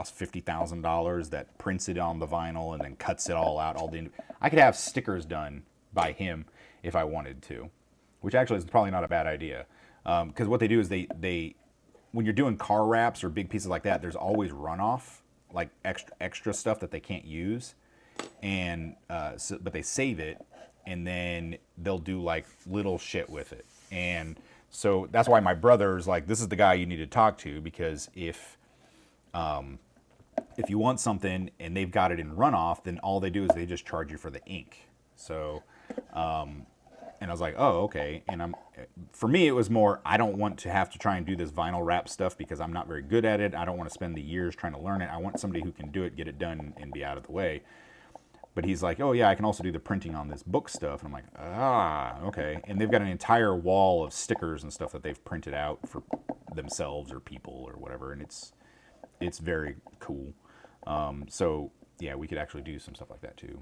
costs $50,000 that prints it on the vinyl and then cuts it all out. I could have stickers done by him if I wanted to, which actually is probably not a bad idea. Because what they do is they when you're doing car wraps or big pieces like that, there's always runoff, like extra stuff that they can't use, and but they save it, and then they'll do like little shit with it. And so that's why my brother's like, this is the guy you need to talk to, because if you want something and they've got it in runoff, then all they do is they just charge you for the ink. So, and I was like, oh, okay. And for me, it was more, I don't want to have to try and do this vinyl wrap stuff because I'm not very good at it. I don't want to spend the years trying to learn it. I want somebody who can do it, get it done, and be out of the way. But he's like, oh yeah, I can also do the printing on this book stuff. And I'm like, ah, okay. And they've got an entire wall of stickers and stuff that they've printed out for themselves or people or whatever. And it's very cool. So yeah, we could actually do some stuff like that too.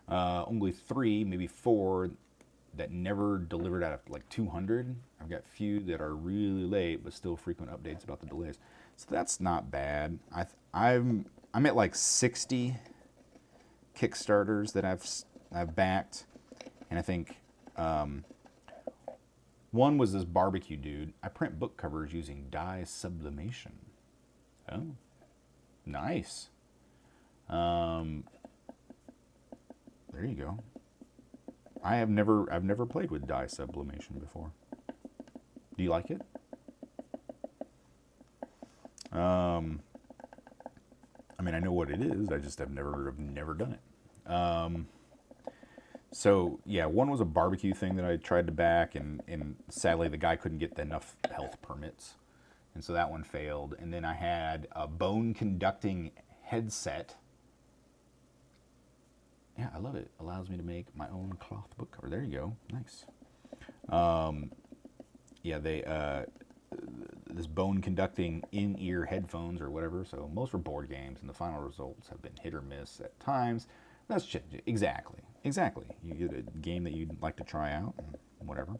Only 3, maybe 4 that never delivered out of like 200. I've got a few that are really late, but still frequent updates about the delays. So that's not bad. I'm at like 60 Kickstarters that I've backed, and I think one was this barbecue dude. I print book covers using dye sublimation. Oh, nice. There you go. I've never played with dye sublimation before. Do you like it? I mean, I know what it is. I just have never done it. So yeah, one was a barbecue thing that I tried to back, and sadly the guy couldn't get enough health permits, and so that one failed. And then I had a bone conducting headset. Yeah, I love it. Allows me to make my own cloth book cover. There you go. Nice. Yeah, this bone conducting in-ear headphones or whatever. So most are board games, and the final results have been hit or miss at times. That's exactly. You get a game that you'd like to try out, and whatever.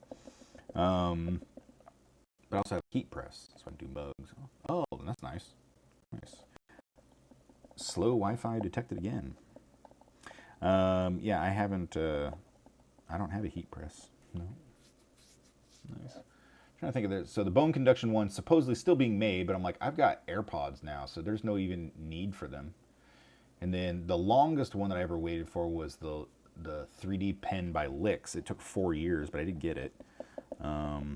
But I also have heat press, so I can do bugs. Oh, that's nice. Nice. Slow Wi-Fi detected again. Yeah, I haven't. I don't have a heat press. No. Nice. Trying to think of this. So the bone conduction one's supposedly still being made, but I'm like, I've got AirPods now, so there's no even need for them. And then the longest one that I ever waited for was the 3D pen by Lix. It took 4 years, but I did get it. But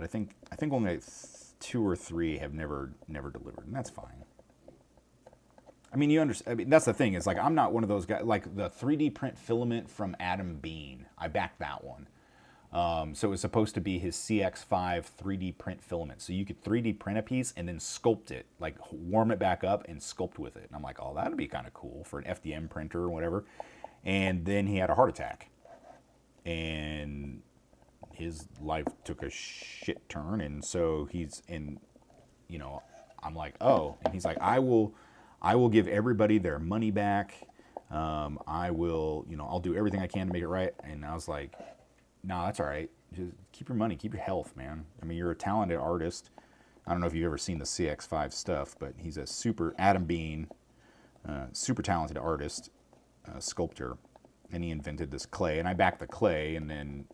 I think only like 2 or 3 have never delivered, and that's fine. I mean, you understand. I mean, that's the thing. Is like, I'm not one of those guys. Like the 3D print filament from Adam Bean, I backed that one. So it was supposed to be his CX5 3D print filament. So you could 3D print a piece and then sculpt it, like warm it back up and sculpt with it. And I'm like, oh, that'd be kind of cool for an FDM printer or whatever. And then he had a heart attack, and his life took a shit turn. And so I'm like, oh, and he's like, I will give everybody their money back. I will, I'll do everything I can to make it right. And I was like, no, that's all right. Just keep your money, keep your health, man. I mean, you're a talented artist. I don't know if you've ever seen the CX5 stuff, but he's a Adam Bean, super talented artist, sculptor, and he invented this clay. And I backed the clay, and then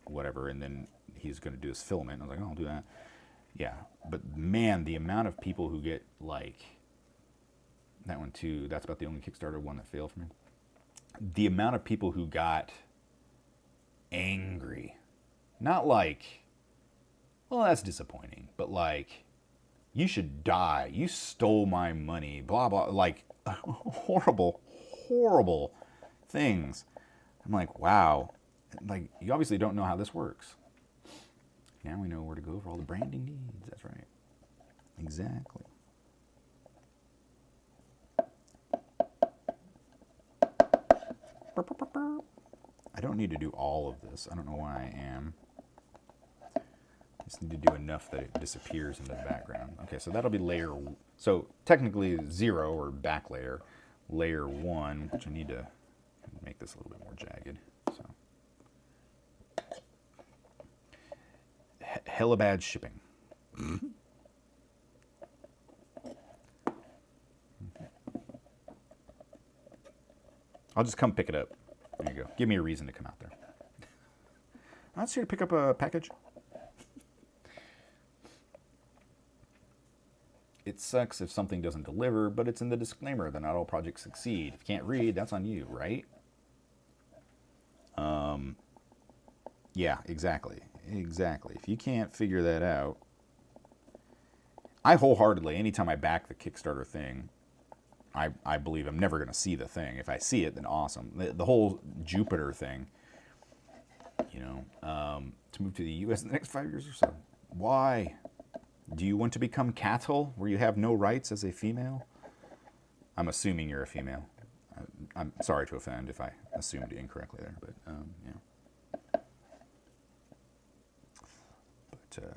whatever, and then he's going to do this filament. I was like, oh, I'll do that. Yeah, but man, the amount of people who get like that one too. That's about the only Kickstarter one that failed for me. The amount of people who got angry, not like, well, that's disappointing, but like, you should die, you stole my money, blah blah, like horrible things. I'm like, wow, like, you obviously don't know how this works. Now we know where to go for all the branding needs. That's right. Exactly. I don't need to do all of this. I don't know why I am. I just need to do enough that it disappears into the background. Okay, so that'll be layer. So technically 0 or back layer. Layer 1, which I need to make this a little bit more jagged. So hella bad shipping. I'll just come pick it up. There you go. Give me a reason to come out there. I'm just here to pick up a package. It sucks if something doesn't deliver, but it's in the disclaimer that not all projects succeed. If you can't read, that's on you, right? Yeah, exactly. Exactly. If you can't figure that out, I wholeheartedly, anytime I back the Kickstarter thing, I believe I'm never going to see the thing. If I see it, then awesome. The whole Jupiter thing, to move to the U.S. in the next 5 years or so. Why? Do you want to become cattle, where you have no rights as a female? I'm assuming you're a female. I'm sorry to offend if I assumed incorrectly there, but yeah. But